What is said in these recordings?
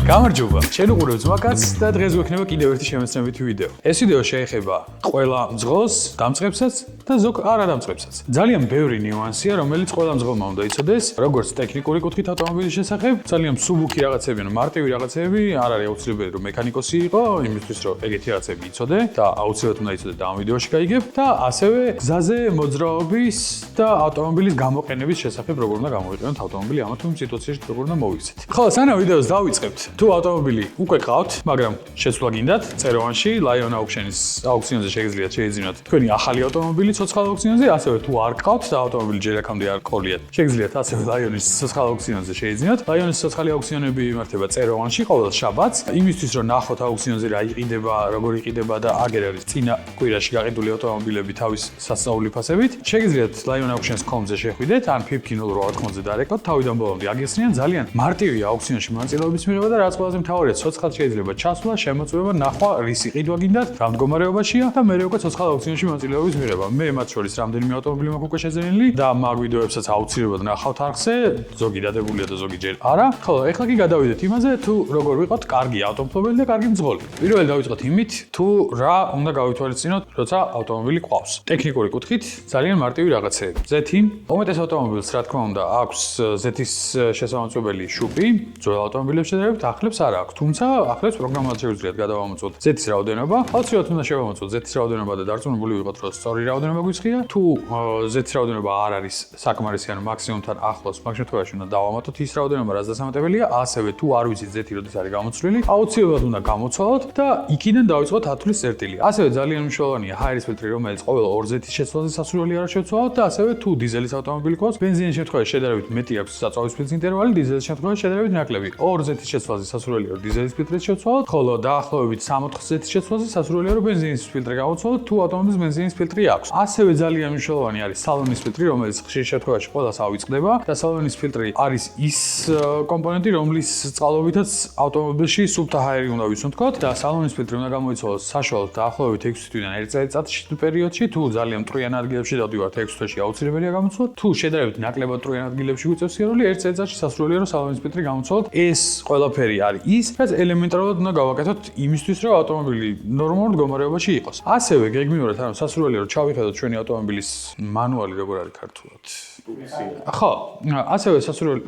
გამარჯობა. შენ უყურებ ზმაკაც და დღეს გვექნება კიდევ ერთი შემეცნებითი ვიდეო. ეს ვიდეო შეეხება ყველა მძღოლს, დამწყებსაც და ზოგ არადამწყებსაც. ძალიან ბევრი ნიუანსია, რომელიც ყველა მძღოლმა უნდა იცოდეს, როგორც ტექნიკური კუთხით ავტომობილის შესახებ, ძალიან მსუბუქი რაღაცები, მარტივი რაღაცები, არ არის აუცილებელი რომ მექანიკოსი იყო, იმისთვის რომ ეგეთი რაღაცები იცოდე და აუცილებლად უნდა იცოდე და ამ ვიდეოში გაიგებ და ასევე გზაზე მოძრაობის და ავტომობილის გამოყენების შესახებ როგორ უნდა გამოიყენოთ ავტომობილი ამა თუ იმ სიტუაციაში როგორ უნდა მოვიქცეთ. ხო, სანამ ვიდეოს დავიწყებთ, თუ ავტომობილი უკვე გყავთ, მაგრამ შეცვლა გინდათ, წეროვანში Lion Auction-ის აუქციონზე შეგიძლიათ შეიძინოთ თქვენი ახალი ავტომობილი ცოცხალ აუქციონზე, ასევე თუ არ გყავთ და ავტომობილი ჯერ აქამდე არ გყოლიათ, შეგიძლიათ ასევე Lion-ის ცოცხალ აუქციონზე შეიძინოთ. Lion-ის ცოცხალი აუქციონები იმართება წეროვანში ყოველ შაბათს, იმისთვის რომ ნახოთ აუქციონზე რა იყიდება, როგორ იყიდება და აგერ არის წინა კვირაში გაყიდული ავტომობილები თავის სასწაული ფასებით. შეგიძლიათ Lion Auction.com-ზე შეხვიდეთ, ან 508080-ზე დარეკოთ, თავიდან ბოლომდე აგიხსნიან ძალიან მარტივი აუქციონში მონაწილეობის მიღება და რაც ყველაზე მთავარია, ცოცხალ შეიძლება ჩასვლა, შემოწმება, ნახვა, რისი ყიდვა გინდათ, რა მდგომარეობაშია და მერე უკვე ცოცხალ აუქციონში მონაწილეობის მიღება. მე მათ შორის რამდენიმე ავტომობილი მაქვს უკვე შეძენილი და მაგ ვიდეოებსაც აუცილებლად ნახავთ არხზე, ზოგი დადებულია და ზოგი ჯერ არა. ხოლო ეხლა კი გადავიდეთ იმაზე, თუ როგორ ვიყოთ კარგი ავტომობილი და კარგი მძღოლი. პირველად დავიწყოთ იმით, თუ რა უნდა გავითვალისწინოთ, როცა ავტომობილი ყავს. ტექნიკური კუთხით ძალიან მარტივი რაღაცეები. ზეთი, უმეტეს ავტომობილს რა თქმა უნდა აქვს ზეთის შესამოწმებელი შუპი, ძველ ავტომობილებს შედარებით ახლებს არ აქვს. თუმცა ახლებს პროგრამულად შეგვიძლიათ გადავამოწმოთ ზეთის რაოდენობა. აუცილებლად უნდა შევამოწმოთ ზეთის რაოდენობა და დარწმუნებული ვიყოთ, რომ სწორი რაოდენობა გვიცხია. თუ ზეთის რაოდენობა არ არის საკმარისი, ანუ მაქსიმუმთან ახლოს, მაგ შემთხვევაში უნდა დავამატოთ ის რაოდენობა, რაც დასამატებელია. ასევე თუ არ ვიცით ზეთი როდის არის გამოცვლილი, აუცილებლად უნდა გამოცვალოთ და იქიდან დავიწყოთ ათვლის წერტილი. ასევე ძალიან მნიშვნელოვანია ჰაერის ფილტრი, რომელიც ყოველ ორ ზეთის შეცვლაზე სასურველი არ შევცვალოთ და ასევე თუ დიზელის ავტომობილი ყავს, ბენზინის შემთხვევაში შედარებით მეტი აქვს საწვავის ფილტრის ინტერვალი, დიზელის შემთხვევაში შედარებით ნაკლები. ორ ზეთის შეცვლაზე სასურველია რომ დიზელის ფილტრი შევცვალოთ, ხოლო დაახლოებით 3-4 ზეთის შეცვლაზე სასურველია რომ ბენზინის ფილტრი გავაცვალოთ, თუ ავტომობილს ბენზინის ფილტრი აქვს. ასევე ძალიან მნიშვნელოვანი არის სალონის ფილტრი, რომელიც ხშირ შემთხვევაში ყველას ავიწყდება და სალონის ფილტრი არის ის კომპონენტი, რომლის წყალობითაც ავტომობილში სუფთა ჰაერი უნდა ვისუნთქოთ და სალონის ფილტრი უნდა გამოიცვალოს საშუალოდ დაახლოებით 6 თვიდან 1 წელიწადში პერიოდში, თუ ძალიან მტრიან ადგილებში დავდივართ 6 თვეში აუცილებელია გამოცვალოთ, თუ შედარებით ნაკლებად მტრიან ადგილებში გვიწევს სიარული 1 წელიწადში სასურველია რომ სალონის ფილტრი გამოცვალოთ. ეს ყველაფერი არის ის, რაც ელემენტარულად უნდა გავაკეთოთ იმისთვის, რომ ავტომობილი ნორმალურ მდგომარეობაში იყოს. ასევე გეგმიურად, ანუ სასურველია რომ ჩავიხედოთ ჩვენი ავტომობილის მანუალი როგორ არის ქართულად. ხო, ასევე სასურველი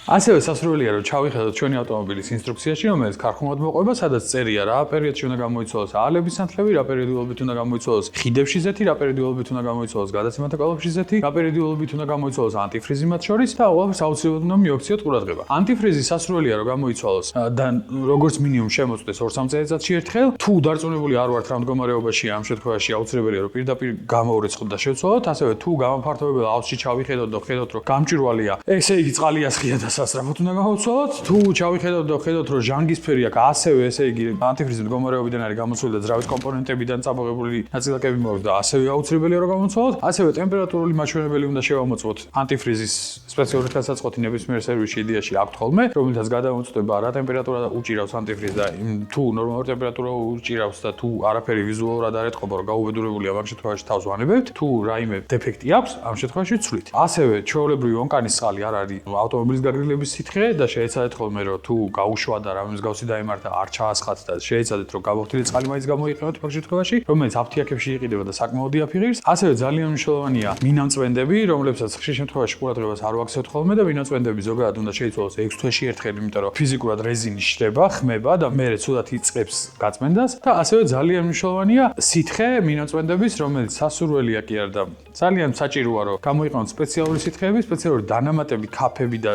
ასევე სასურველია რომ ჩავიხედოთ ჩვენი ავტომობილის ინსტრუქციაში, რომელიც ქარხნულად მოყვება, სადაც წერია რა პერიოდში უნდა გამოიცვალოს აალების სანთლები, რა პერიოდულობით უნდა გამოიცვალოს ხიდებში ზეთი, რა პერიოდულობით უნდა გამოიცვალოს გადაცემათა კალაპში ზეთი, რა პერიოდულობით უნდა გამოიცვალოს ანტიფრიზი მათ შორის და ყველაფერს აუცილებლად უნდა მიაქციოთ ყურადღება. ანტიფრიზი სასურველია რომ გამოიცვალოს და როგორც მინიმუმ შემოწმდეს 2-3 წელიწადში ერთხელ. თუ დარწმუნებული არ ვართ რა მდგომარეობაში, ამ შემთხვევაში აუცილებელია რომ პირდაპირ გამოვრეცხოთ და შევცვალოთ. ასევე თუ გამოფართოვებელ აუზში ჩავიხედოთ და ხედოთ რომ გამჭვირვალეა, ესე იგი წყალი ასხია და სასწრაფოდ უნდა გავაცვალოთ. თუ ჩავიხედოთ და ხედოთ რომ ჟანგისფერი აქვს, ასევე ესე იგი ანტიფრიზის მდგომარეობიდან არის გამოსული და ძრავის კომპონენტებიდან წამოღებული ნაწილაკები მოაქვს და ასევე აუცილებელია რომ გავაცვალოთ. ასევე ტემპერატურული მაჩვენებელი უნდა შევამოწმოთ. ანტიფრიზის სპეციალური ხელსაწყოთი ნებისმიერ სერვისში იდეაში აქვს ხოლმე, რომელთაც გადამოწყვეტება რა ტემპერატურა უჭირავს ანტიფრიზს და თუ ნორმალური ტემპერატურა უჭირავს და თუ არაფერი ვიზუალურად არ ეთყობა რომ გაუბედურებულია, ამ შემთხვევაში თავს ვანებებთ. თუ რაიმე დეფექტი აქვს, ამ შემთხვევაში ვცვლით. ასევე ჩვეულებრივი ონკანის წყალი არ არის ავტომობილის გაგრილების სითხე და შეეცადეთ ხოლმე რომ თუ გაუშვა და რამე მსგავსი დაემართა არ ჩაასხათ და შეეცადეთ რომ გაბოთილი წყალი მაინც გამოიყენოთ მაგ შემთხვევაში, რომელიც აფთიაქებში იყიდება და საკმაოდ აფიღირს. ასევე ძალიან მნიშვნელოვანია მინამწვენდები, რომლებსაც ხშირ შემთხვევაში ყურადღებას არ ვაქცევთ ხოლმე და მინამწვენდები ზოგადად უნდა შეიცვალოს 6 თვეში ერთხელ, იმიტომ რომ ფიზიკურად რეზინი შრება, ხმება და მერე ცუდად იწყებს გაწმენდას და ასევე ძალიან მნიშვნელოვანია სითხე მინამწვენდების, რომელიც სასურველია კი არა და ძალიან საჭიროა რომ გამოიყენოთ სპეციალური სითხეები, სპეციალური დანამატები, ქაფები და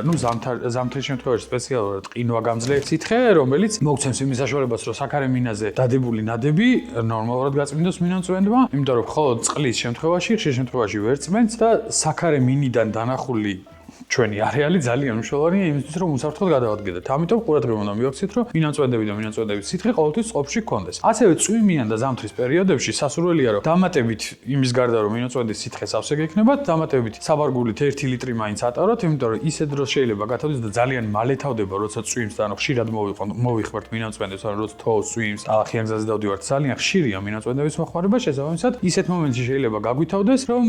ზამთრის შემთხვევაში სპეციალურად ყინვაგამძლე სითხე, რომელიც მოგცემს იმის საშუალებას, რომ საქარე მინაზე დადებული ნადები ნორმალურად გაწმინდოს მინამწვენებმა, იმიტომ რომ მხოლოდ წყლის შემთხვევაში, ხშირ შემთხვევაში ვერ წმენს და საქარე მინიდან დანახული ჩვენი არეალი ძალიან მნიშვნელოვანია იმისთვის, რომ უსაფრთხოდ გადავადგილდეთ. ამიტომ ყურადღება უნდა მივაქციოთ, რომ მინამწვენდები და მინამწვენდების სითხე ყოველთვის ყოფში გქონდეს. ასევე წვიმიან და ზამთრის პერიოდებში სასურველია, რომ დამატებით იმის გარდა, რომ მინამწვენდის სითხე სავსე გექნებათ, დამატებით საბარგულით 1 ლიტრი მაინც ატაროთ, იმიტომ რომ ისე დროს შეიძლება გათავდეს და ძალიან მალე თავდება, როცა წვიმს და ანუ ხშირად მოვიხმართ მინამწვენდებს, ანუ როცა თოვს წვიმს, ალახიან გზაზე დავდივართ, ძალიან ხშირია მინამწვენდების მოხმარება, შესაბამისად, ისეთ მომენტში შეიძლება გაგვითავდეს, რომ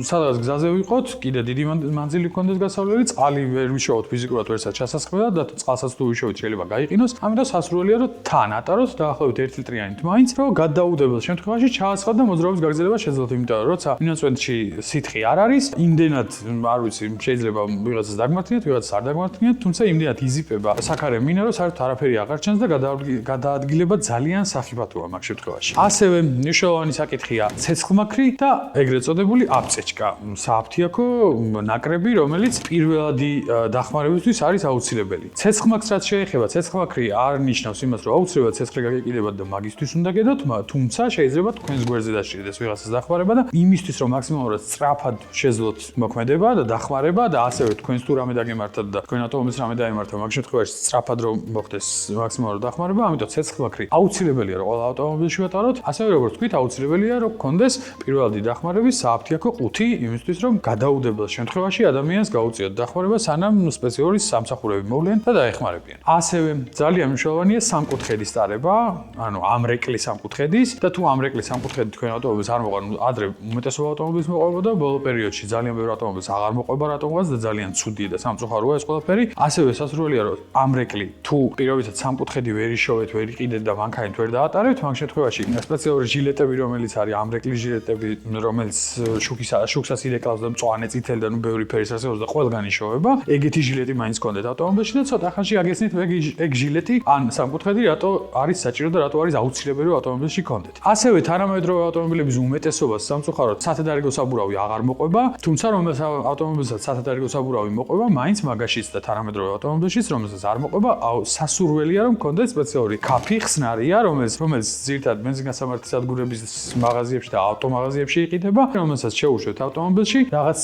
სადღაც გზაზე ვიყოთ, კიდე დიდი მანძილი ნაწილი გქონდეს გასავლელი, წყალი ვერ ვიშოვოთ ფიზიკურად ვერცად ჩასასხმელად და წყალსაც თუ ვიშოვით შეიძლება გაიყინოს. ამიტომ სასურველია რომ თან ატაროთ დაახლოებით 1 ლიტრიანით მაინც, რომ გადაუდებელ შემთხვევაში ჩააცხადოთ და მოძრაობის გაგრძელება შეძლოთ, იმიტომ რომ როცა მინოცვენში სითხი არ არის, იმდენად არ ვიცი, შეიძლება ვიღაცას დაგმართლინოთ, ვიღაცას არ დაგმართლინოთ, თუმცა იმდენად იზიფება საქარე მინე, რომ საერთოდ არაფერი აღარ ჩანს და გადაადგილება ძალიან სახიფათოა მაგ შემთხვევაში. ასევე მნიშვნელოვანი საკითხია ცეცხლმაქრი და ეგრეთ წოდებული აფწეჩკა, სააფთიაქო ნაკრები, რომელიც პირველადი დახმარებისთვის არის აუცილებელი. ცეცხლმაქრს რაც შეეხება, ცეცხლმაქრი არ ნიშნავს იმას, რომ აუცილებლად ცეცხლი გაგეკიდებათ და მაგისთვის უნდა გედოთ, თუმცა შეიძლება თქვენს გვერდზე დასჭირდეს ვიღაცას დახმარება და იმისთვის, რომ მაქსიმალურად სწრაფად შეძლოთ მოქმედება და დახმარება და ასევე თქვენს თუ რამე დაგემართათ და თქვენ ავტომობილს რამე დაემართა, მაგ შემთხვევაში სწრაფად რომ მოხდეს მაქსიმალურად დახმარება, ამიტომ ცეცხლმაქრი აუცილებელია, რომ ყველა ავტომობილში ვატაროთ, ასევე როგორც თქვით, აუცილებელია, რომ გქონდეს პირველადი დახმარების სააფთიაქო ყუთი იმისთვის, რომ გადაუდებელ შემთხვევაში ადამიანს გაუწიოთ დახმარება, სანამ სპეციალისტის სამსახურები მოვლენ და დაეხმარებიან. ასევე ძალიან მნიშვნელოვანია სამკუთხედის ტარება, ანუ ამრეკლი სამკუთხედის და თუ ამრეკლი სამკუთხედი თქვენ ავტომობილს არ მოყვა, ადრე უმეტესობა ავტომობილს მოყვებოდა, ბოლო პერიოდში ძალიან ბევრი ავტომობილს აღარ მოყვება რატომღაც და ძალიან ცუდია და სამწუხაროა ეს ყველაფერი. ასევე სასურველია, რომ ამრეკლი თუ პირობითად სამკუთხედი ვერ იშოვეთ, ვერ იყიდეთ და მანქანით ვერ დაატარებთ, მაგ შემთხვევაში სპეციალური ჟილეტები, რომელიც არის ამრეკლის ჟილეტები, რომელიც შუქსაც ირეკლავს და მწვანე წითელი და ნუ ბევრი ფერის არსებობს და ყველგან იშოვება. ეგეთი ჟილეტი მაინც გქონდეთ ავტომობილში და ცოტა ხანში აგესნით ეგ ჟილეტი ან სამკუთხედი რატო არის საჭირო და რატო არის აუცილებელი რომ ავტომობილში გქონდეთ. ასევე თანამედროვე ავტომობილების უმეტესობას სამწუხაროდ სათადარიგო საბურავი აღარ მოყვება, თუმცა რომელსაც ავტომობილსაც სათადარიგო საბურავი მოყვება, მაინც მაგაშიც და თანამედროვე ავტომობილშიც რომელსაც არ მოყვება, სასურველია რომ გქონდეთ სპეციალური ქაფი ხსნარია, რომელიც ძირითადად ბენზინგასამართი სადგურების მაღაზიებში და ავტომაღაზიებში იყიდება, რომელსაც შეუშვებთ ავტომობილში, რაღაც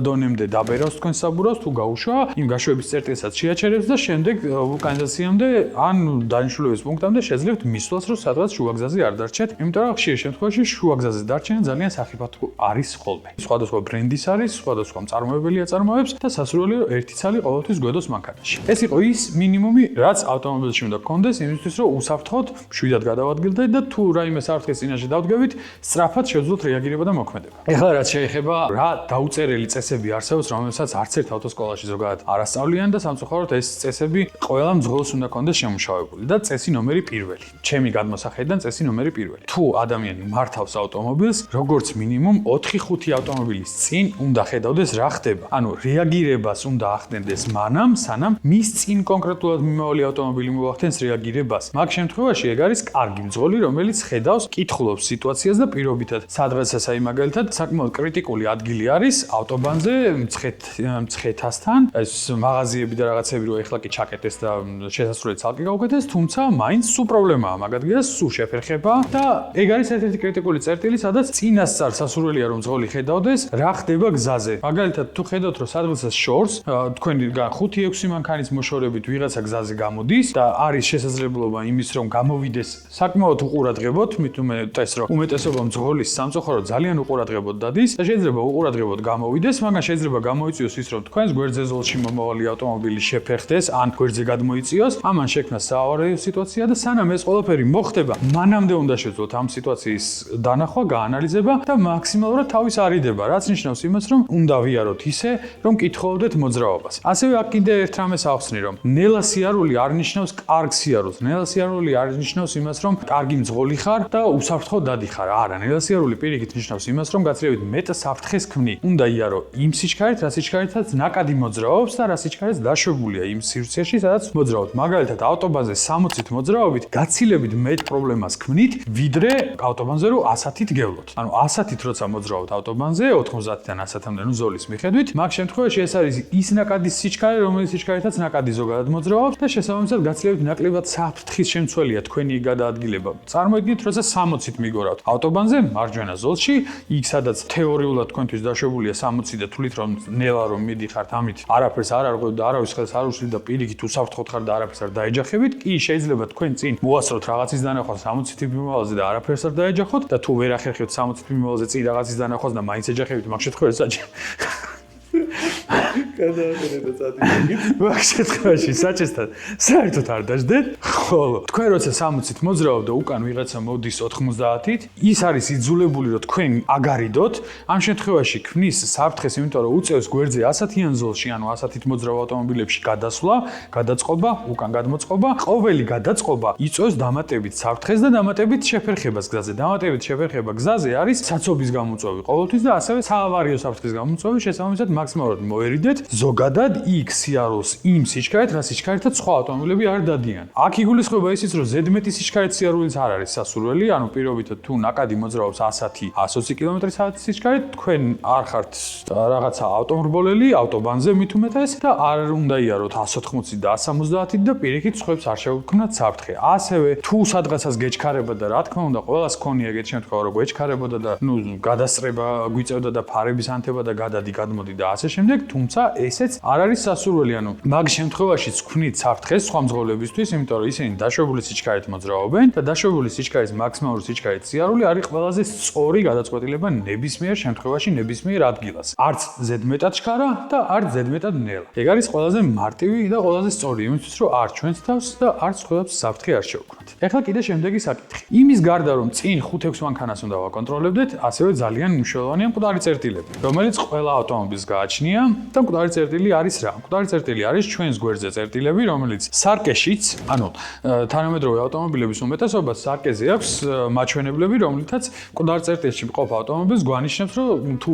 დონემდე დაბერავს თქვენ საბურავს, თუ გაუშვა, იმ გაშვების წერტილსაც შეაჩერებს და შემდეგ ვულკანიზაციამდე ან დანიშნულების პუნქტამდე შეძლებთ მისვლას, რომ სადღაც შუაგზაზე არ დარჩეთ, იმიტომ რომ ხშირ შემთხვევაში შუაგზაზე დარჩენა ძალიან სახიფათო არის ხოლმე. სხვადასხვა ბრენდის არის, სხვადასხვა მწარმოებელი აწარმოებს და სასურველია რომ ერთი ცალი ყოველთვის გვედოს მანქანაში. ეს იყო ის მინიმუმი, რაც ავტომობილში უნდა გქონდეს იმისთვის, რომ უსაფრთხოდ მშვიდად გადავადგილდეთ და თუ რაიმე საფრთხის წინაშე დავდგებით, სწრაფად შევძლოთ რეაგირება და მოქმედება. ეხლა რაც შეეხება რა დაუწერელი წესები არსებობს, რომელსაც არც ერთ ავტოსკოლაში ზოგადად არ ასწავლიან და სამწუხაროდ ეს წესები ყველა მძღოლს უნდა გქონდეს შემუშავებული და წესი ნომერი 1. ჩემი გადმოსახედიდან წესი ნომერი 1. თუ ადამიანი მართავს ავტომობილს, როგორც მინიმუმ 4-5 ავტომობილის წინ უნდა ხედავდეს რა ხდება. ანუ რეაგირებას უნდა ახდენდეს მანამ, სანამ მის წინ კონკრეტულად მიმავალი ავტომობილი მოახდენს რეაგირებას. მაგ შემთხვევაში ეგ არის კარგი მძღოლი, რომელიც ხედავს, კითხულობს სიტუაციას და პირობითად სადღაც აი მაგალითად საკმაოდ კრიტიკული ადგილი არის ავტობანზე მცხეთასთან, ეს მაღაზიები და რაღაცები რო ეხლა კი ჩაკეტეს და შესასვლელი ცალკე გაუკეთეს, თუმცა მაინც სულ პრობლემაა მაგ ადგილას, სულ შეფერხება და ეგ არის ერთ-ერთი კრიტიკული წერტილი, სადაც წინასწარ სასურველია რომ მძღოლი ხედავდეს რა ხდება გზაზე. მაგალითად თუ ხედავთ რომ სადღაცას შორს, თქვენი 5-6 მანქანის მოშორებით ვიღაცა გზაზე გამოდის და არის შესაძლებლობა იმის რომ გამოვიდეს საკმაოდ უყურადღებოდ, მით უმეტეს რომ უმეტესობა მძღოლის სამწუხაროდ ძალიან უყურადღებოდ დადის და შეიძლება უყურადღებოდ გამოვიდეს, მაგრამ შეიძლება გამოიწვიოს ის რომ თქვენს გვერდზე ზოლში მომავალი ავტომობილი შეფერხდეს ან გვერდზე გადმოიწიოს, ამან შექმნა საავარიო სიტუაცია და სანამ ეს ყველაფერი მოხდება, მანამდე უნდა შეძლოთ ამ სიტუაციის დანახვა, გაანალიზება და მაქსიმალურად თავის არიდება, რაც ნიშნავს იმას, რომ უნდა ვიაროთ ისე, რომ კითხოვდეთ მოძრაობას. ასევე აქ კიდე ერთ რამეს ავხსნი, რომ ნელა სიარული არ ნიშნავს კარგ სიარულს. ნელა სიარული არ ნიშნავს იმას, რომ კარგი მძღოლი ხარ და უსაფრთხოდ დადიხარ. არა, ნელა სიარული პირიქით ნიშნავს იმას, რომ გაცილებით მეტ საფრთხეს ქმნი. უნდა იარო იმ სიჩქარით, რა სიჩქარითაც ნაკადი მოძრაობს და რა სიჩქარით დაშვებულია იმ სივრცეში, სადაც მოძრაობთ. მაგალითად, ავტობანზე 60-ით მოძრაობით გაცილებით მეტ პრობლემას ქმნით, ვიდრე ავტობანზე რო 100-ით გევლოთ. ანუ 100-ით როცა მოძრაობთ ავტობანზე 90-დან 100-მდე ნუ ზოლის მიხედვით, მაგ შემთხვევაში ეს არის ის ნაკადის სიჩქარე, რომელიც სიჩქარითაც ნაკადი ზოგადად მოძრაობს და შესაბამისად გაცილებით ნაკლებად საფრთხის შემცველია თქვენი გადაადგილება. წარმოიდგინეთ, როცა 60-ით მიგორავთ ავტობანზე მარჯვენა ზოლში, იქ სადაც თეორიულად თქვენთვის დაშვებულია 60 და თulit რომ ნელა რომ მიდიხართ, ამით არაფერს არ არღვევთ და არავის ხელს არ უშლით და პირიქით უსაფრთხოდ ხარ და არაფერს არ დაეჯახებით, კი შეიძლება თქვენ წინ მოასწროთ რაღაცის დანახვა 60-ით მიმავალზე და არაფერს არ დაეჯახოთ და თუ ვერ ახერხებთ 60-ით მიმავალზე წინ რაღაცის დანახვას და მაინც ეჯახებით, მაგ შემთხვევაში გადააყენეთ წადი. მაგ შემთხვევაში საჭესთან საერთოდ არ დაждდეთ. ხოლო თქვენ როცა 60-ით მოძრაობ და უკან ვიღაცა მოდის 90-ით, ის არის იძულებული რომ თქვენ აგარიდოთ. ამ შემთხვევაში ქმნის საფრთხეს, იმიტომ რომ უწევს გვერდზე 100-იან ზოლში, ანუ 100-ით მოძრავ ავტომობილებში გადასვლა, გადაწყობა, უკან გადმოწყობა. ყოველი გადაწყობა იწვევს დამატებით საფრთხეს და დამატებით შეფერხებას გზაზე. დამატებით შეფერხება გზაზე არის საცობის გამოწვევი ყოველთვის და ასევე საავარიო საფრთხის გამოწვევი, შესაბამისად მაქსიმალურად მოერიდეთ ზოგადად იქ სიარულს იმ სიჩქარით, რა სიჩქარითაც სხვა ავტომობილები არ დადიან. აქ იგულისხმება ისიც, რომ ზედმეტი სიჩქარით სიარულიც არ არის სასურველი, ანუ პირობითად თუ ნაკადი მოძრაობს 100-120 კმ/სთ სიჩქარით, თქვენ არ ხართ რაღაცა ავტომრბოლელი, ავტობანზე მით უმეტეს და არ უნდა იაროთ 180 და 170 და პირიქით სხვებს არ შეუქმნათ საფრთხე. ასევე თუ სადღაცას გეჩქარება და რა თქმა უნდა, ყველას ქონია ეგეთ შემთხვევა, რომ გეჩქარებოდა და გადასწრება გვიწევდა და ფარების ანთება და გადადი გადმოდი და ასე შემდეგ, თუმცა ესეც არ არის სასურველი, ანუ მაგ შემთხვევაშიც ქმნით საფრთხეს სხვა მძღოლებისთვის, იმიტომ რომ ისინი დაშვებული სიჩქარით მოძრაობენ და დაშვებული სიჩქარის მაქსიმალური სიჩქარით სიარული არის ყველაზე სწორი გადაწყვეტილება ნებისმიერ შემთხვევაში, ნებისმიერ ადგილას. არც ზედმეტად ჩქარა და არც ზედმეტად ნელა. ეგ არის ყველაზე მარტივი და ყველაზე სწორი იმისთვის, რომ არ ჩვენს თავს და არც სხვებს საფრთხე არ შევქმნათ. ეხლა კიდე შემდეგი საკითხი. იმის გარდა რომ წინ 5-6 მანქანას უნდა ვაკონტროლებდეთ, ასევე ძალიან მნიშვნელოვანია მკვდარი წერტილები, რომელიც ყველა ავტომობილს გააჩნია და მკვდარი წერტილი არის რა? მკვდარი წერტილი არის ჩვენს გვერდზე წერტილები, რომელიც სარკეშიც, ანუ თანამედროვე ავტომობილების უმეტესობას სარკეზე აქვს მაჩვენებლები, რომლითაც მკვდარ წერტილში მყოფ ავტომობილს გვანიშნებს, რომ თუ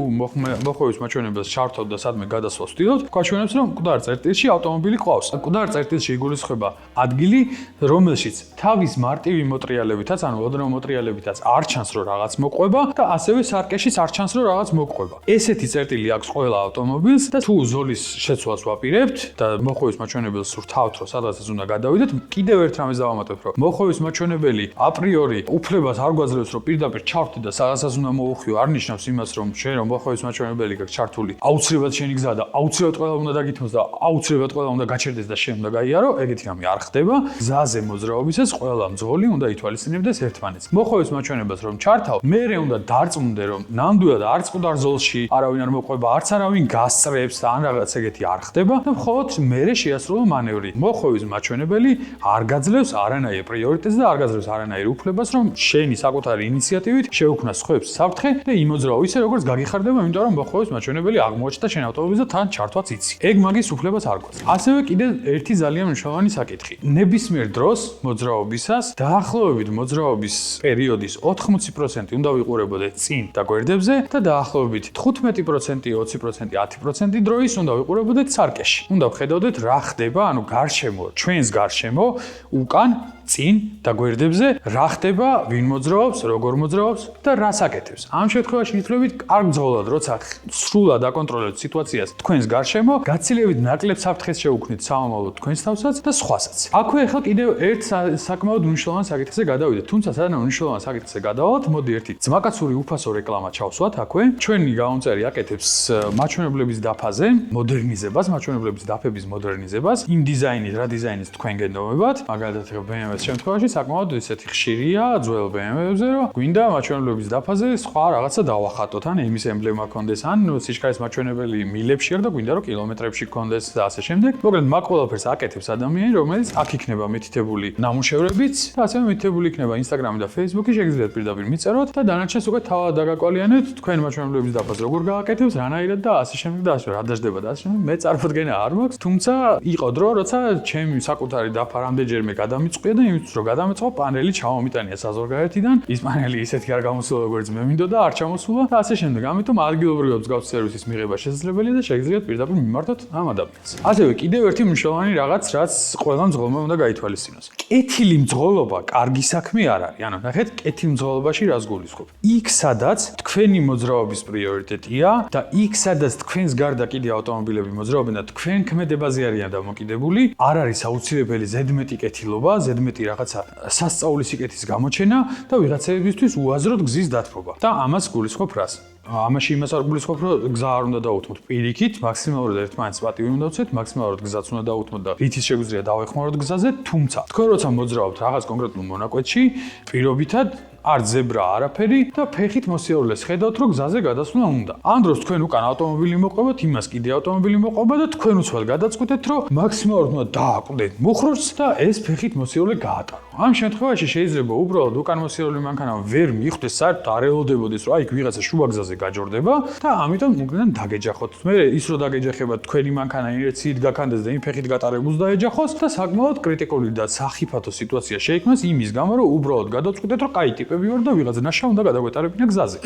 მოხვევის მაჩვენებელს ჩართობ და სადმე გადასვლას ვтиლობთ, გვაჩვენებს, რომ მკვდარ წერტილში ავტომობილი ყავს. მკვდარ წერტილში იგულისხმება ადგილი, რომელშიც თავის მარტივი მოტრიალებითაც, ანუ ოდნავ მოტრიალებითაც არ ჩანს, რომ რაღაც მოყვება და ასევე სარკეშიც არ ჩანს, რომ რაღაც მოყვება. ესეთი წერტილი აქვს ყველა ავტომობილს და თუ ზოლის შეცვლას ვაპირებთ და მოხვევის მაჩვენებელს ვთავთ, რომ სადღაცაც უნდა გადავიდეთ, კიდევ ერთ რამეს დავამატებ, რომ მოხვევის მაჩვენებელი აპრიორი უფლებას არ გვაძლევს, რომ პირდაპირ ჩავთი და სადღაცაც უნდა მოვუხიო, არ ნიშნავს იმას, რომ შენ რომ მოხვევის მაჩვენებელი გაქვს ჩართული, აუცილებლად შენი გზაა და აუცილებლად ყველა უნდა დაგითმოს და აუცილებლად ყველა უნდა გაჩერდეს და შენ უნდა გაიარო, ეგეთი რამე არ ხდება. გზაზე მოძრაობისას ყველა მძღოლი უნდა ითვალისწინებდეს ერთმანეთს. მოხვევის მაჩვენებელს რომ ჩართავ, მერე უნდა დარწმუნდე, რომ ნამდვილად არც მკვდარ ზოლში არავინ არ მოყვება, არც არავინ გასწრებს და ან რაღაც ეგეთი არ ხდება და მხოლოდ მერე შეასრულო მანევრი. მოხვევის მაჩვენებელი არ გაძლევს არანაირ პრიორიტეტს და არ გაძლევს არანაირ უფლებას, რომ შენი საკუთარი ინიციატივით შეუქმნა სხვებს საფრთხე და იმოძრაო ისე, როგორც გაგიხარდება, იმიტომ რომ მოხვევის მაჩვენებელი აღმოჩნდა შენ ავტომობილზე და თან ჩართვაც იცი. ეგ მაგის უფლებას არ გვაქვს. ასევე კიდე ერთი ძალიან მნიშვნელოვანი საკითხი. ნებისმიერ დროს მოძრაობისას დაახლოებით მოძრაობის პერიოდის 80% უნდა ვიყურებოდეთ წინ და გვერდებზე და დაახლოებით 15%, 20%, 10% დროის უნდა ვიყურებოდეთ სარკეში. უნდა ვხედავდეთ რა ხდება, ანუ გარშემო, ჩვენს გარშემო, უკან წინ და გვერდებზე რა ხდება, ვინ მოძრაობს, როგორ მოძრაობს და რას აკეთებს. ამ შემთხვევაში ითვლებით კარგ მძღოლად, როცა სრულად აკონტროლებთ სიტუაციას თქვენს გარშემო, გაცილებით ნაკლებ საფრთხეს შევუქმნით სამომავლოდ თქვენს თავსაც და სხვასაც. აქვე ახლა კიდევ ერთ საკმაოდ მნიშვნელოვან საკითხზე გადავიდეთ, თუმცა სანამ მნიშვნელოვან საკითხზე გადავალთ, მოდი ერთი ძმაკაცური უფასო რეკლამა ჩავსვათ აქვე. ჩვენი გამომწერი აკეთებს მაჩვენებლების დაფაზე, მოდერნიზებას, მაჩვენებლების დაფების მოდერნიზებას, იმ დიზაინით, რა დიზაინის თქვენ გენდომებათ, მაგალითად BMW შემთხვევაში საკმაოდ ისეთი ხშირია ძველ BMW-ებზე, რომ გვინდა მაჩვენებლების დაფაზე სხვა რაღაცა დავახატოთ, ან ემის ემბლემა კონდეს, ან სიჩქარის მაჩვენებელი მილებში არ და გვინდა რომ კილომეტრებში კონდეს და ასე შემდეგ. მოკლედ მაგ ყველაფერს აკეთებს ადამიანი, რომელიც აქ იქნება მითითებული ნამუშევრებიც და ასევე მითითებული იქნება Instagram-ი და Facebook-ი, შეგიძლიათ პირდაპირ მიწეროთ და დანარჩენს უკვე თავად დაგაკვალიანეთ, თქვენ მაჩვენებლების დაფაზე როგორ გააკეთებს, რანაირად და ასე შემდეგ და ასე რა დაждდება და ასე შემდეგ. მე წარმოდგენა არ მაქვს, თუმცა იყო დრო, როცა ჩემი საკუთარი დაფა რამდენჯერმე გადამიწყვია და იმისთვის რომ გადამეწყო პანელი ჩამომიტანია საზღვარგარეთიდან. ის პანელი ისეთი არ გამოსულა როგორც მე მინდოდა, არ ჩამოსულა და ასე შემდეგ. ამიტომ ადგილობრივად მსგავს სერვისის მიღება შესაძლებელია და შეგიძლიათ პირდაპირ მიმართოთ ამ ადამიანს. ასევე კიდევ ერთი მნიშვნელოვანი რაღაც, რაც ყველა მძღოლმა უნდა გაითვალისწინოს. კეთილი მძღოლობა კარგი საქმე არ არის. ანუ ნახეთ, კეთილ მძღოლობაში რას გულისხმობ? იქ სადაც თქვენი მოძრაობის პრიორიტეტია და იქ სადაც თქვენს გარდა კიდე ავტომობილები მოძრაობენ და თქვენ ქმედებაზე არიან დამოკიდებული, არ არის აუცილებელი ზედმეტი კეთილობა, ზედმეტი რაღაცა სასწაულის სიკეთის გამოჩენა და ვიღაცებისთვის უაზროდ გზის დათბობა. და ამას გულისხმობ რას? ამაში იმას არ გულისხმობ, რომ გზა არ უნდა დაუთმოთ პირიქით, მაქსიმალურად ერთმანეთს პატივი უნდა ვცეთ, მაქსიმალურად გზაც უნდა დაუთმოთ და რითიც შეგვიძლია დავეხმაროთ გზაზე, თუმცა თქვენ როცა მოძრაობთ რაღაც კონკრეტულ მონაკვეთში, პირობითად არ ზებრა არაფერი და ფეხით მოსიარულეს ხედავთ, რომ გზაზე გადასვლა უნდა. ამ დროს თქვენ უკან ავტომობილი მოყვებათ, იმას კიდე ავტომობილი მოყვება და თქვენ უცბად გადაწყვეტეთ, რომ მაქსიმალურად უნდა დააკვდეთ მუხრუჭს და ეს ფეხით მოსიარულე გაატარო. ამ შემთხვევაში შეიძლება უბრალოდ უკან მოსიარულე მანქანა ვერ მიხვდეს, საერთოდ არ ელოდებოდეს, რომ აი ვიღაცა შუა გზაზე გაჯორდება და ამიტომ უკან დაგეჯახოთ. მე ის რომ დაგეჯახებათ თქვენი მანქანა ინერციით გაქანდეს და იმ ფეხით გატარებულს დაეჯახოს და საკმაოდ კრიტიკული და სახიფათო სიტუაცია შეიქმნას იმის გამო, რომ უბრალოდ გადავწყვიტეთ, რომ კაი ტიპები ვარ და ვიღაცა ნაშა უნდა გადაგვეტარებინა გზაზე.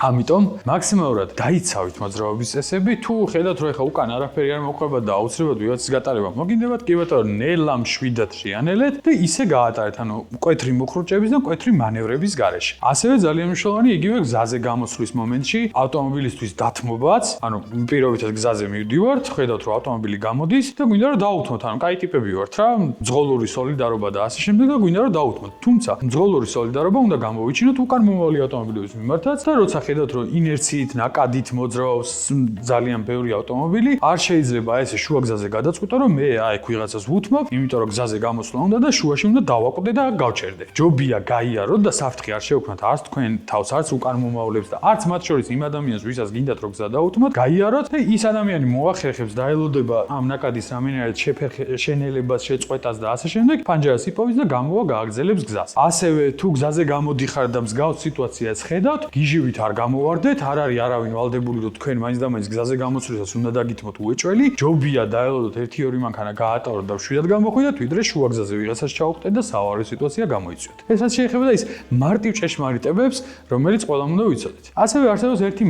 ამიტომ მაქსიმალურად დაიცავით მოძრაობის წესები, თუ ხედავთ, რომ ეხა უკან არაფერი არ მოყვება და აუცილებლად ვიღაცის გატარება მოგინდებათ, კი ბატონო, ნელა მშვიდად შეანელეთ და ისე გაატარეთ, ანუ მკვეთრი მუხრუჭების და მკვეთრი მანევრების გარეშე. ასევე ძალიან მნიშვნელოვანი იგივე გზაზე გამოსვლის მომენტში ავტომობილისთვის დათმობაც, ანუ პირობითად გზაზე მივდივართ, ხედავთ, რომ ავტომობილი გამოდის და გვინდა რომ დაუთმოთ, ანუ კაი ტიპები ვართ რა, მძღოლური სოლიდარობა და ასე შემდეგ და გვინდა რომ დაუთმოთ. თუმცა მძღოლური სოლიდარობა უნდა გამოვიჩინოთ უკან მომავალი ავტომობილების მიმართაც და როცა ხედავთ, რომ ინერციით, ნაკადით მოძრაობს ძალიან ბევრი ავტომობილი, არ შეიძლება ესე შუა გზაზე გადაწყვიტო, რომ მე აიქ ვიღაცას ვუთმობ, იმიტომ რომ გზაზე გამოსვლა უნდა და შუაში უნდა დავაკვდე და გავჩერდე. ჯობია გაიაროთ და საფრთხე არ შევქმნათ არც თქვენ თავს, არც უკან მომავლებს და არც მათ შორის იმ ადამიანს, ვისაც გინდათ რომ გზა დაუთმოთ, გაიაროთ და ის ადამიანი მოახერხებს და ელოდება ამ ნაკადის რამენერად შენელებას, შეწყვეტას და ასე შემდეგ, პანჯარას იპოვის და გამოვა გააგრძელებს გზას. ასევე თუ გზაზე გამოდიხარ და მსგავს სიტუაციას ხედავთ, გიჟივით არ გამოვარდეთ, არ არის არავინ ვალდებული, რომ თქვენ მაინც და მაინც გზაზე გამოსვლისას უნდა დაგითმოთ უეჭველი. ჯობია დაელოდოთ 1-2 მანქანა გაატაროთ და შვიდად გამოხვიდეთ, ვიდრე შუა გზაზე ვიღაცას ჩაუხტეთ და სავარო სიტუაცია გამოიწვიოთ. ესაც შეიძლება და ის მარტივ ჭეშმარიტებებს, რომელიც ყველამ უნდა ვიცოდეთ. ასევე არსებობს ერთი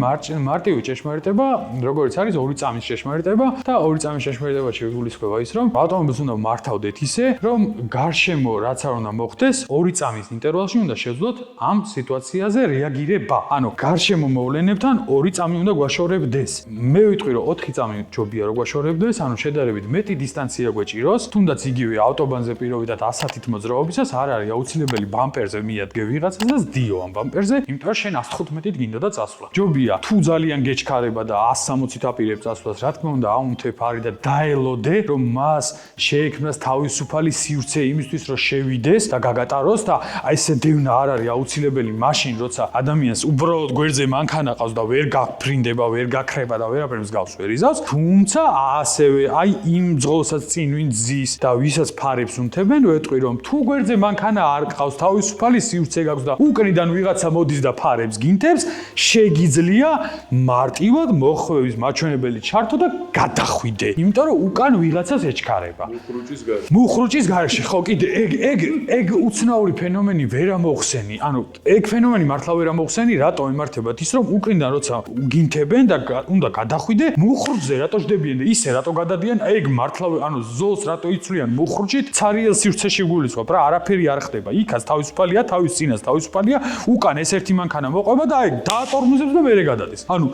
მარტივი ჭეშმარიტება, როგორც არის 2 წამის ჭეშმარიტება და 2 წამის ჭეშმარიტებაში გულისხმობა ის, რომ ავტომობილს უნდა მართავდეთ ისე, რომ გარშემო რაც არ უნდა მოხდეს, 2 წამის ინტერვალში უნდა შევძლოთ ამ სიტუაციაზე რეაგირება. ანუ გარშემო მოვლენებთან 2 წამი უნდა გვაშორებდეს. მე ვიტყვი რომ 4 წამი ჯობია რომ გვაშორებდეს, ანუ შედარებით მეტი დისტანცია გვეჭიროს, თუნდაც იგივე ავტობანზე პირობითად 110-ით მოძრაობისას არ არის აუცილებელი ბამპერზე მიადგე ვიღაცას და ზდიო ამ ბამპერზე, იმიტომ რომ შენ 115-ით გინდა და წასვლა. ჯობია თუ ძალიან გეჩქარება და 160-ით აპირებ წასვლას, რა თქმა უნდა, აუნთებ არის და დაელოდე, რომ მას შეექმნას თავისუფალი სივრცე იმისთვის, რომ შევიდეს და გაგატაროს და აი ესე დევნა არ არის აუცილებელი მაშინ, როცა ადამიანს უბრალოდ გვერდზე მანქანა ყავს და ვერ გაფრინდება, ვერ გაქრება და ვერაფერ მსგავს ვერ იზავს, თუმცა ასევე აი იმ ძღოლსაც წინ ვინც ზის და ვისაც ფარებს უნთებენ, ვეტყვი რომ თუ გვერდზე მანქანა არ ყავს, თავისუფალი სივრცე გაქვს და უკნიდან ვიღაცა მოდის და ფარებს გინთებს, შეგიძლია მარტივად მოხვევის მაჩვენებელი ჩართო და გადახვიდე, იმიტომ რომ უკან ვიღაცას ეჩქარება. მუხრუჭის გარეშე, ხო, კიდე ეგ უცნაური ფენომენი ვერ ამოხსენი, ანუ ეგ ფენომენი მართლა ვერ ამოხსენი, რატო იმართებათ ის რომ უკრინდან როცა გინთებენ და უნდა გადახვიდე, მუხრუჭზე რატო ჯდებიან და ისე რატო გადადიან, ეგ მართლა ანუ ზოლს რატო იცვლიან მუხრუჭით, ცარიელ სივრცეში გულისხმობ რა, არაფერი არ ხდება. იქაც თავისუფალია, თავის წინას თავისუფალია, უკან ეს ერთი მანქანა მოყვება და აი დაატორმოზებს და მერე გადადის. ანუ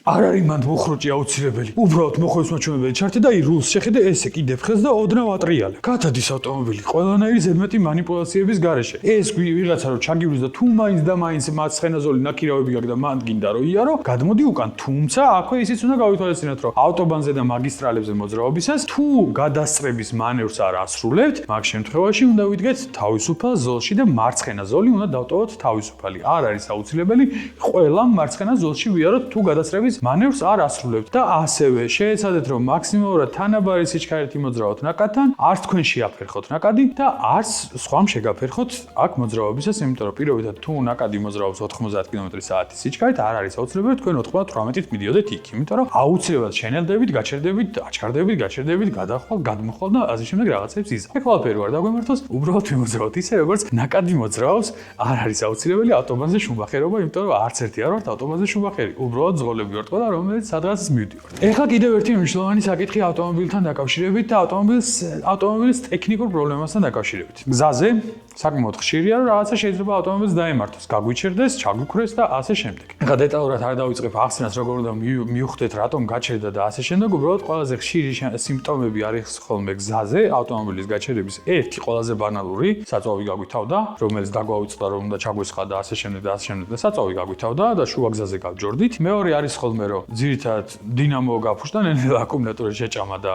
არ არის მანდ მუხრუჭი აუცილებელი. უბრალოდ მოხდეს მაჩვენებელი ჩართე და აი რულს შეხედე, ესე კიდე ფხეს და ოდნავ ატრიალე. გადადის ავტომობილი ყველანაირი ზედმეტი манипуляციების გარეშე. ეს ვიღაცა რომ ჩაგივლის და თუ მაინც და მაინც მაცხენაზოლი ნაკირავები გაქვს და მანდ გინდა რომ იარო, გადმოდი უკან. თუმცა აქვე ისიც უნდა გავითვალისწინოთ, რომ ავტობანზე და მაგისტრალებზე მოძრაობისას თუ გადასწრების მანევრს არ ასრულებთ, მაგ შემთხვევაში უნდა ვიდგეთ თავისუფალ ზოლში და მარცხენა ზოლი უნდა დავტოვოთ თავისუფალი. არ არის აუცილებელი ყველა მარცხენა ზოლში ვიაროთ თუ გადასწრების მანევრს არ ასრულებთ და ასევე შეეცადეთ რომ მაქსიმალურად თანაბარი სიჩქარით იმოძრავოთ ნაკადთან, არც თქვენ შეაფერხოთ ნაკადი და არც სხვამ შეგაფერხოთ აქ მოძრაობისას, იმიტომ რომ პირობითად თუ ნაკადი მოძრაობს 90 კმ/სთ სიჩქარით, არ არის აუცილებელი თქვენ 98-ით მიდიოდეთ იქ, იმიტომ რომ აუცილებლად შენელდებით, გაჩერდებით, აჩქარდებით, გაჩერდებით, გადახვალ, გადმოხვალ და ასე შემდეგ რაღაცებს იზამ. ყველაფერი ვარ დაგვემართოს, უბრალოდ ვიმოძრავოთ ისე, როგორც ნაკადი მოძრაობს, არ არის აუცილებელი ავტობანზე შუმბახერობა, იმიტომ რომ არც ერთი არ ვართ ავტობანზე შუმბახერი, უბრალოდ ზღოლები ვართ და რომელიც სადღაც მივდივართ. ეხლა კიდევ ერთი მნიშვნელოვანი საკითხი ავტომობილთან დაკავშირებით და ავტომობილის ტექნიკურ პრობლემასთან დაკავშირებით. გზაზე საკმაოდ ხშირია რომ რაღაცა შეიძლება ავტომობილს დაემართოს, გაგვიჩერდეს, ჩაგვიქრეს და ასე შემდეგ. ეხლა დეტალურად არ დავიწყებ ახსნას როგორ უნდა მივხვდეთ რატომ გაჩერდა და ასე შემდეგ, უბრალოდ ყველაზე ხშირი სიმპტომები არის ხოლმე გზაზე ავტომობილის გაჩერების. ერთი ყველაზე ბანალური, საწვავი გაგვითავდა, რომელიც დაგვავიწყდა რომ უნდა ჩაგვესხა და ასე შემდეგ და საწვავი გაგვითავდა და შუა გზაზე გავჯორდით. მეორე არის ხოლმე რომ ძირითადად დინამო გაფუშტა, ნელ-ნელა აკუმულატორი შეჭამა და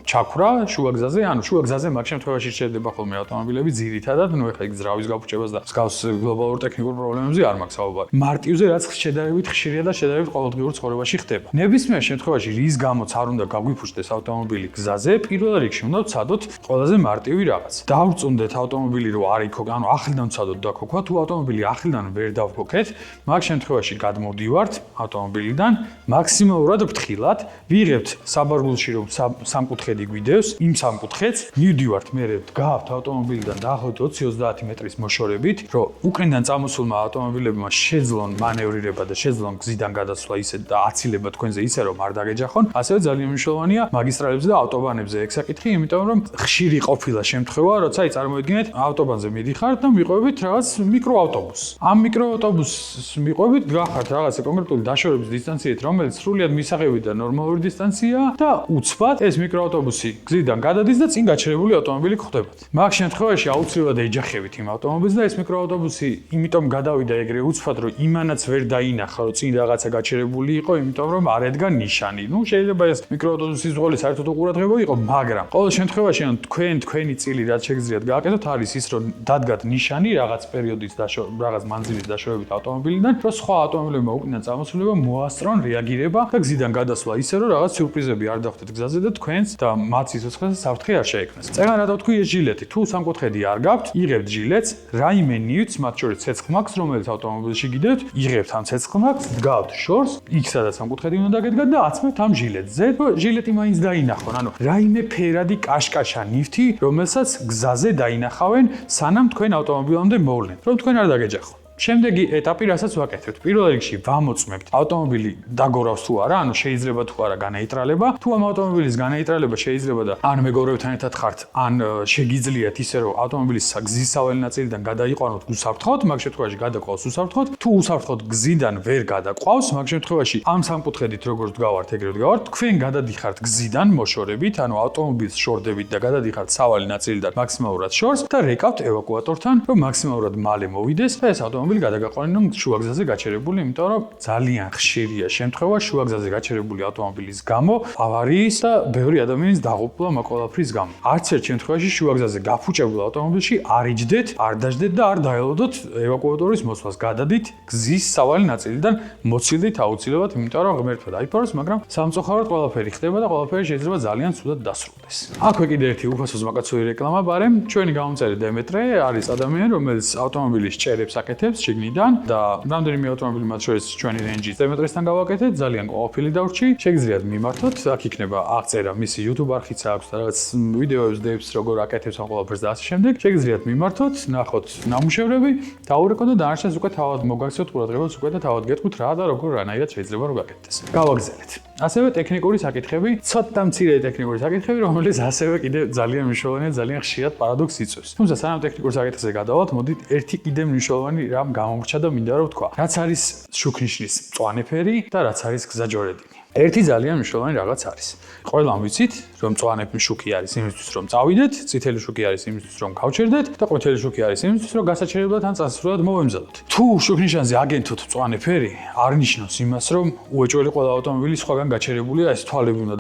ჩაქვრა შუა გზაზე, ანუ შუა გზაზე მაგ შემთხვევაში შეიძლება ხოლმე ავტომობილები ძირითადად, ნუ ეხლა იქ ძრავის გაფუჭებას და მსგავს გლობალურ ტექნიკურ პრობლემებზე არ მაქვს საუბარი. მარტივზე რაც შედარებით ხშირია და შედარებით ყოველდღიურ ცხოვრებაში ხდება. ნებისმიერ შემთხვევაში რის გამოც არ უნდა გაგვიფუჭდეს ავტომობილი გზაზე, პირველ რიგში უნდა ვცადოთ ყველაზე მარტივი რაღაც. დავწუნდეთ ავტომობილი რო არ იქო, ანუ ახლიდან ვცადოთ და ქოქვა, თუ ავტომობილი ახლიდან ვერ დავქოქეთ, მაგ შემთხვევაში გადმოვდივართ ავტომობილიდან მაქსიმალურად ფრთხილად, ვიღებთ საბარგულში რომ სამკუთხედი გვიდევს, იმ სამკუთხედს მივდივართ მე დგავთ ავტომობილიდან დაახლოებით 20-30 მეტრის მოშორებით, რომ უკრინდან წამოსულმა ავტომობილებმა შეძლონ მანევრირება და შეძლონ გზიდან გადასვლა ისე და აცილება თქვენზე ისე რომ არ დაგეჯახონ. ასევე ძალიან მნიშვნელოვანია მაგისტრალებზე და ავტობანებზე ეგ საკითხი, იმიტომ რომ ხშირი ყოფილა შემთხვევა, როცა წარმოიდგინეთ ავტობანზე მიდიხართ და მიყვებით რაღაც მიკროავტობუსს. ამ მიკროავტობუსს მიყვებით, გახართ რაღაცა კონკრეტული დაშორების დისტანციით, რომელიც სრულიად მისაღები და ნორმალური დისტანციაა და უცბად ეს მიკროავტობუსი გზიდან გადადის და წინ გაჩერებული ავტომობილი გხვდებათ. მაგ შემთხვევაში აუცილებლად ეჯახებით იმ ავტომობილს და ეს მიკროავტობუსი იმიტომ გადავიდა ეგრე უცბად, რომ იმანაც ვერ დაინახა, რომ წინ რაღაცა გაჩერებული იყო, იმიტომ რომ არ ედგა ნიშანი. ნუ შეიძლება ეს მიკროავტობუსის ზღოლი საერთოდ უყურადღებო იყო, მაგრამ ყოველ შემთხვევაში ან თქვენი წილი რაც შეგიძლიათ გააკეთოთ არის ის, რომ დადგათ ნიშანი რაღაც პერიოდის რაღაც მანძილის დაშორებით ავტომობილიდან, რომ სხვა ავტომობილებმა უკიდან წამოსულებმა მოასწრონ რეაგირება და გზიდან გადასვლა ისე, რომ რაღაც სიურპრიზები არ დახვდეთ გზაზე და თქვენს და მათ სიცოცხლეზე საფრთხე არ შეექმნას. წეგან რა თქვი ეს ჟილეტი, თუ სამკუთხედი არ გაქვთ, იღებთ ჟილეტს, რაიმე ნივთს, მათ შორის ცეცხლმაგს, რომელიც ავტომობილში გიდევთ, იღებთ ამ ცეცხლმაგს, დგავთ შორს, იქ სადაც სამკუთხედი უნდა დაგედგათ და აცმევთ ამ ჟილეტზე, რომ ჟილეტი მაინც დაინახონ. ანუ რაიმე ფერადი კაშკაშა ნივთი, რომელსაც გზაზე დაინახავენ, სანამ თქვენ ავტომობილამდე მოვლენ, რომ თქვენ არ დაგეჯახონ. შემდეგი ეტაპი, რასაც ვაკეთებთ, პირველ რიგში ვამოწმებთ ავტომობილი დაგორავს თუ არა, ანუ შეიძლება თუ არა განეიტრალება, თუ ამ ავტომობილის განეიტრალება შეიძლება და ან მეგობრებთან ერთად ხართ, ან შეგიძლიათ ისე რომ ავტომობილის გზის სავალი ნაწილიდან გადაიყვანოთ უსაფრთხოდ, მაგ შემთხვევაში გადაყავს უსაფრთხოდ, თუ უსაფრთხოდ გზიდან ვერ გადაყავს, მაგ შემთხვევაში ამ სამკუთხედით როგორც დგავართ, ეგრე დგავართ, თქვენ გადადიხართ გზიდან მოშორებით, ანუ ავტომობილს შორდებით და გადადიხართ სავალი ნაწილიდან მაქსიმალურად შორს და რეკავთ ევაკუატორთან, რომ მაქსიმალურად მალე მოვიდეს და ეს ავტომობილი გადაგაყვანონ შუა გზაზე გაჩერებული, იმიტომ რომ ძალიან ხშირია შემთხვევა შუა გზაზე გაჩერებული ავტომობილის გამო ავარიის და ბევრი ადამიანის დაღუპულა მაგ ყველაფრის გამო. არც ერთ შემთხვევაში შუა გზაზე გაფუჭებულ ავტომობილში არ იჯდეთ, არ დაждდეთ და არ დაელოდოთ ევაკუატორის მოსვლას. გადადით გზის სავალი ნაწილიდან, მოცილდით აუცილებლად, იმიტომ რომ ღმერთმა დაიფაროს, მაგრამ სამწუხაროდ ყველაფერი ხდება და ყველაფერი შეიძლება ძალიან ცუდად დასრულდეს. აქვე კიდე ერთი უფასო ზმაკაცური რეკლამა ბარემ. ჩვენი გამომწერი დემეტრე არის ადამიანი, რომელიც ავტომობილის ჭერებს აკეთებს შიგნიდან და რამდენიმე ავტომობილი მათ შორის ჩვენი რენჯის დემეტრესთან გავაკეთეთ, ძალიან ყოფილი დავრჩი. შეგიძლიათ მიმართოთ, აქ იქნება აღწერა მისი YouTube არხიც აქვს და რაღაც ვიდეოებს დევს, როგორ აკეთებს ამ ყველაფერს და ასე შემდეგ. შეგიძლიათ მიმართოთ, ნახოთ ნამუშევრები, დაურეკოთ და დანარჩენს უკვე თავად მოგაქცევთ ყურადღებას უკვე და თავად გეტყვით რა და როგორ რანაირად შეიძლება რომ გაკეთდეს. გავაგზავნეთ. ასევე ტექნიკური საკითხები, ცოტა მცირე ტექნიკური საკითხები, რომელიც ასევე კიდე ძალიან მნიშვნელოვანია, ძალიან ხშირად პარადოქსს იწვევს. თუმცა სანამ ტექნიკურ საკითხებზე გადავალთ, მოდით ერთი კიდე მნიშვნელოვანი რამ გამომრჩა და მინდა რომ ვთქვა. რაც არის შუქნიშნის მწვანე ფერი და რაც არის გზაჯვარედინი. ერთი ძალიან მნიშვნელოვანი რაღაც არის. ყველამ ვიცით, რომ მწვანე შუქი არის იმისთვის, რომ წავიდეთ, წითელი შუქი არის იმისთვის, რომ გავჩერდეთ და ყვითელი შუქი არის იმისთვის, რომ გასაჩერებლად ან წასასვლელად მოვემზადოთ. თუ შუქნიშანზე აგენთოთ მწვანე ფერი, არ ნიშნავს იმას, რომ უეჭველი ყველა ავტომობილი სხვაგან გაჩერებულია, ეს თვალები უნდა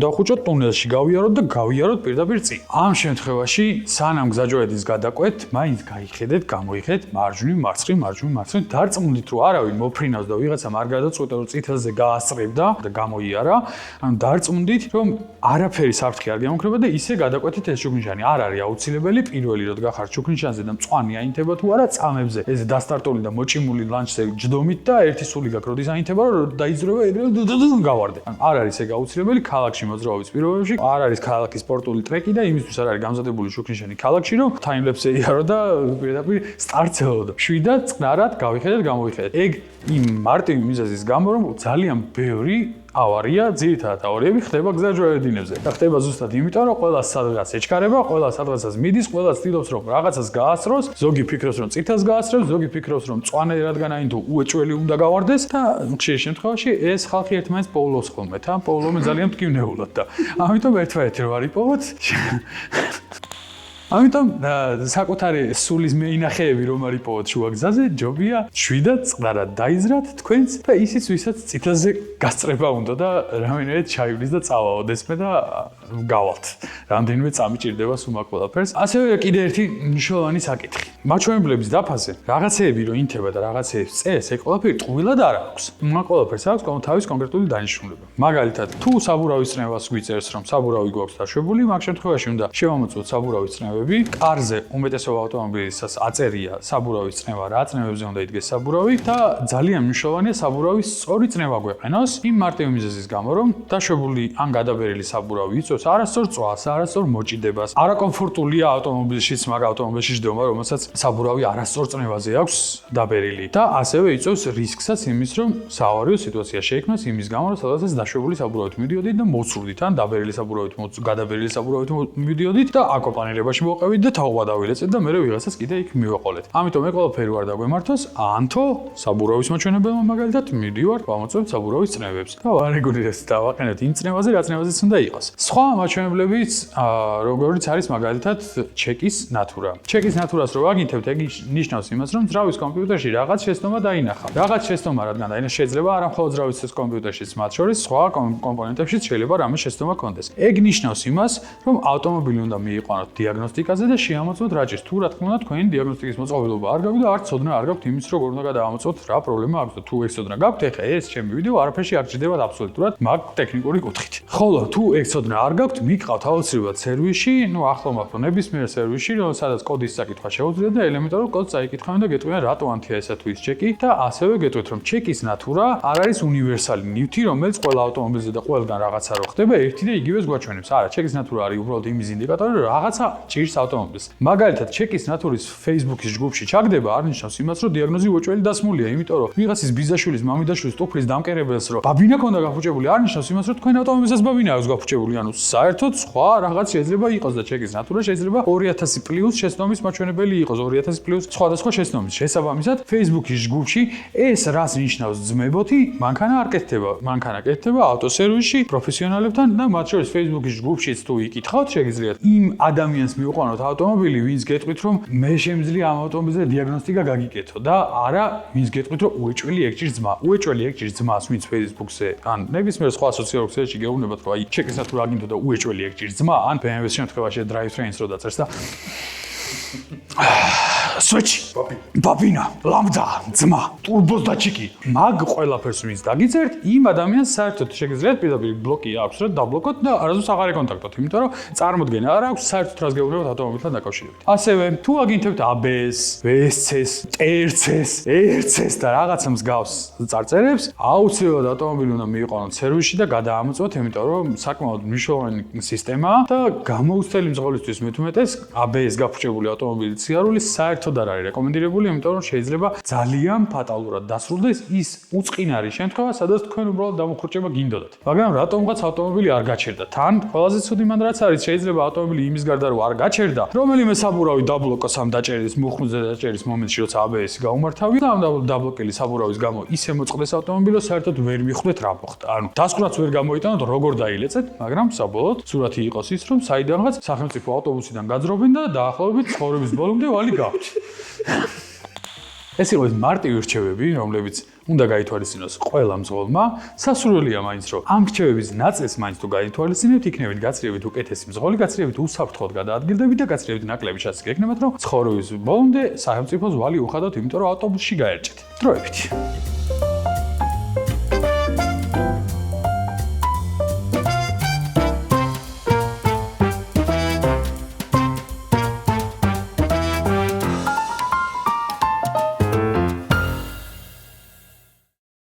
დავხუჭოთ, ტუნელში გავიაროთ და გავიაროთ პირდაპირ წინ. ამ შემთხვევაში, სანამ გზაჯვარედინს გადაკვეთ, მაინც გაიხედეთ, გამოიხედეთ მარჯვნივ, მარცხნივ, მარჯვნივ, მარცხნივ, დარწმუნდით, რომ არავინ მოფრინავს და ვიღაცა არ გადაწყვეტა, რომ წითელზე გაასწრებდა და გამოიარა, ანუ დარწმუნდით, რომ არაფერი საფრთხე არ გამოგრება და ისე გადაკვეთეთ ეს შუქნიშანი. არ არის აუცილებელი პირველი რომ გახართ შუქნიშანზე და მწვანე აინთება თუ არა წამებზე. ეს დასტარტული და მოჭიმული ლანჩზე ჯდომით და ერთი სული გაქვს, როდის აინთება, რომ დაიძრება ეგრევე გავარდე. ანუ არ არის ეგ აუცილებელი ქალაქში მოძრაობის პირობებში. არ არის ქალაქის სპორტული ტრეკი და იმისთვის არ არის გამზადებული შუქნიშანი ქალაქში, რომ ტაიმლეფსზე იარო და პირდაპირ სტარტს ელოდო. შვიდად წყნარად გავიხედეთ, გამოვიხედეთ. ეგ იმ მარტივი მიზეზის გამო, რომ ძალიან ბევრი ავარია, ძირითადად ავარიები ხდება გზაჯვარედინებზე. და ხდება ზუსტად იმიტომ, რომ ყველა სადღაც ეჩქარება, ყველა სადღაცას მიდის, ყველა ცდილობს, რომ რაღაცას გაასწროს, ზოგი ფიქრობს, რომ წითელს გაასწრებს, ზოგი ფიქრობს, რომ მწვანე რადგან აინთო უეჭველი უნდა გავარდეს და ხშირ შემთხვევაში ეს ხალხი ერთმანეთს პოულობს ხოლმე, თან პოულობენ ძალიან მტკივნეულად და ამიტომ ერთმანეთი რო არ იპოვოთ ამიტომ საკუთარი სულის მეინახეები რომ არ იპოვოთ შუა გზაზე, ჯობია შვიდად წყნარად დაიზრათ თქვენც და ისიც ვისაც წითელზე გასწრება უნდა და რამდენად ჩაივლის და წავაოდეს მე და გავალთ. რამდენიმე წამი ჭირდება სულ ყველაფერს. ასევე კიდე ერთი მნიშვნელოვანი საკითხი. მაჩვენებლების დაფაზე რაღაცეები რო ინთება და რაღაცეებს წეს, ეგ ყველაფერი ტყუილად არ აქვს. მაგ ყველაფერს აქვს თავის კონკრეტული დანიშნულება. მაგალითად, თუ საბურავის წნევას გვიწერს, რომ საბურავი გვაქვს დაშვებული, მაგ შემთხვევაში უნდა შევამოწმოთ საბურავის წნევები. კარზე უმეტესობა ავტომობილისას აწერია საბურავის წნევა, რა წნევებზე უნდა იდგეს საბურავი და ძალიან მნიშვნელოვანია საბურავის სწორი წნევა გვეყენოს იმ მარტივი მიზეზის გამო, რომ დაშვებული ან გადაბერილი საბურავი იწვევს არასწორ წვას, არასწორ მოჭიდებას. არაკომფორტულია ავტომობილშიც, მაგ ავტომობილში ჯდომა, რომელსაც საბურავი არასწორ წნევაზე აქვს დაბერილი და ასევე იწვევს რისკსაც იმის, რომ საავარიო სიტუაცია შეიქმნას იმის გამო, რომ სადაც დაშვებული საბურავით მიდიოდით და მოცურდით ან დაბერილი საბურავით გადაბერილი საბურავით მიდიოდით და აკოპანირებაში მოვყევით და თაობა დავილეწეთ და მერე ვიღაცას კიდე იქ მივეყოლეთ. ამიტომ ეგ ყველაფერი არ დაგვემართოს, ანთო საბურავის მაჩვენებელმა მაგალითად მიდივართ, ვამოწმებთ საბურავის წნევებს. და ვარეგულირებთ და ვაყენებთ იმ წნევაზე, რა წნევაზეც უნდა იყოს. სხვა მაჩვენებლებიც, როგორიც არის მაგალითად ჩეკის ნატურა. ჩეკის ნატურას რო ვაგინთებთ, ეგ ნიშნავს იმას, რომ ძრავის კომპიუტერში რაღაც შეცდომა დაინახა. რაღაც შეცდომა რადგან დაინახა, შეიძლება არა მხოლოდ ძრავის კომპიუტერშიც, მათ შორის სხვა კომპონენტებშიც შეიძლება რამე შეცდომა კონდეს. ეგ ნიშნავს იმას, რომ ავტომობილი უნდა მიიყვანოთ დიაგნოსტიკაზე და შეამოწმოთ რაჭის. თუ რა თქმა უნდა, თქვენი დიაგნოსტიკის მოწყობილობა არ გაგვი და არც ცოდნა არ გაქვთ იმის, როგორ უნდა გადაამოწმოთ რა პრობლემა აქვს და თუ ეს ცოდნა გაქვთ, ეხლა ეს ჩემი ვიდეო არაფერში არ გჭირდებათ აბსოლუტურად მაგ ტექნიკური კუთხით. ხოლო თუ ეგ ცოდნა არ გაქვთ, მიგყავთ აუცილებლად სერვისში, ახლა მაქრო ნებისმიერ სერვისში, სადაც კოდის საკითხვა შეუძლიათ და ელემენტარულ კოდს წაიკითხავენ და გეტყვიან რატო ანთია ესა თუ ის ჩეკი და ასევე გეტყვით, რომ ჩეკის ნატურა არ არის უნივერსალი ნივთი, რომელიც ყველა ავტომობილზე და ყველგან რაღაცა რო ხდება, ერთი და იგივეს გვაჩვენებს. არა, ჩეკის ნატურა არის უბრალოდ იმის ინდიკატორი, რომ რაღაცა ჭირს ავტომობილს. მაგალითად, ჩეკის ნატურის Facebook-ის ჯგუფში ჩაგდება არ ნიშნავს იმას, რომ დიაგნოზი უეჭველი დასმულია, იმიტომ რომ ვიღაცის ბიზაშვილის, მამიდაშვილის ტუფლის დამკერებელს რომ ბაბინა ქონდა გაფუჭებული, არ ნიშნავს იმას, რომ თქვენ ავტომობილსაც ბაბინა აქვს გაფუჭებული, ანუ საერთოდ სხვა რაღაც შეიძლება იყოს და ჩეკის ნატურა შეიძლება 2000 პლუს შეცდომის მაჩვენებელი იყოს, 2000 პლუს სხვადასხვა შეცდომის. შესაბამისად, Facebook-ის ჯგუფში ეს რას ნიშნავს ძმებოთი, მანქანა არ კეთდება. მანქანა კეთდება ავტოსერვისში პროფესიონალებთან და მათ შორის Facebook-ის ჯგუფშიც თუ იკითხავთ, შეგიძლიათ იმ ადამიანს მივყვანოთ ავტომობილი, ვინც გეტყვით, რომ მე შემიძლია ამ ავტომობილზე დიაგნოსტიკა გაგიკეთო და არა ვინც გეტყვით, რომ უეჭველი ეგ ჭირს ძმა. უეჭველი ეგ ჭირს ძმას, ვინც Facebook-ზე ან ნებისმიერ სხვა სოციალურ ქსელში გეუბნებათ, რომ აი ჩეკის ნატურა აგინთო და უეჭველი ეგ ჭირს ძმა, ან BMW-ის შემთხვევაში drive trains რო დაწერს და სვეჩი, ბაბინა, ლამბდა, ძმა, ტურბოს დაჩიკი. მაგ ყველაფერს ვინც დაგიწერთ, იმ ადამიანს საერთოდ შეგიძლიათ პირდაპირ ბლოკი აქვს, რომ დაბლოკოთ და არასდროს აღარ ეკონტაქტოთ, იმიტომ რომ წარმოდგენა არ აქვს საერთოდ რას გეუბნებათ ავტომობილთან დაკავშირებით. ასევე, თუ აგინთებთ ABS, VSC-ს, TRC-ს, ERC-ს და რაღაცა მსგავს წარწერებს, აუცილებლად ავტომობილი უნდა მიიყვანოთ სერვისში და გადაამოწმოთ, იმიტომ რომ საკმაოდ მნიშვნელოვანი სისტემაა და გამოუცდელი მძღოლისთვის მithumetes ABS გაფუჭებული ავტომობილის სიარული საერთოდ არ არის რეკომენდირებული, იმიტომ რომ შეიძლება ძალიან ფატალურად დასრულდეს ის უწყინარი შემთხვევა, სადაც თქვენ უბრალოდ დამუხრჩება გინდოდათ. მაგრამ რატომღაც ავტომობილი არ გაჩერდა? თან ყველაზე ცუდი მან რაც არის, შეიძლება ავტომობილი იმის გარდა რომ არ გაჩერდა, რომელიმე საბურავი დაბლოკოს ამ დაჭერის მუხნუზე დაჭერის მომენტში, როცა ABS-ი გაუმართავია და ამ დაბლოკელი საბურავის გამო ისე მოწყდეს ავტომობილი, რომ საერთოდ ვერ მიხვდეთ რა მოხდა. ანუ დასკვნაც ვერ გამოიტანოთ, როგორ დაილეწეთ, მაგრამ საბოლოოდ სურათი იყოს ის, რომ საიდანღაც სახელმწიფო ავტობუსიდან გაძრობენ და დაახლოებით ცხოვრების ბოლომდე ვალი გაქვთ. ეს იყო ის მარტივი რჩევები, რომლებიც უნდა გაითვალისწინოს ყველა მძღოლმა. სასურველია მაინც, რომ ამ რჩევების ნაწილს მაინც თუ გაითვალისწინებთ, იქნებით გაცილებით უკეთესი მძღოლი, გაცილებით უსაფრთხოდ გადაადგილდებით და გაცილებით ნაკლები შანსი გექნებათ, რომ ცხოვრების ბოლომდე სახელმწიფოს ვალი უხადოთ, იმიტომ რომ ავტობუსში გაერჭეთ. დროებით.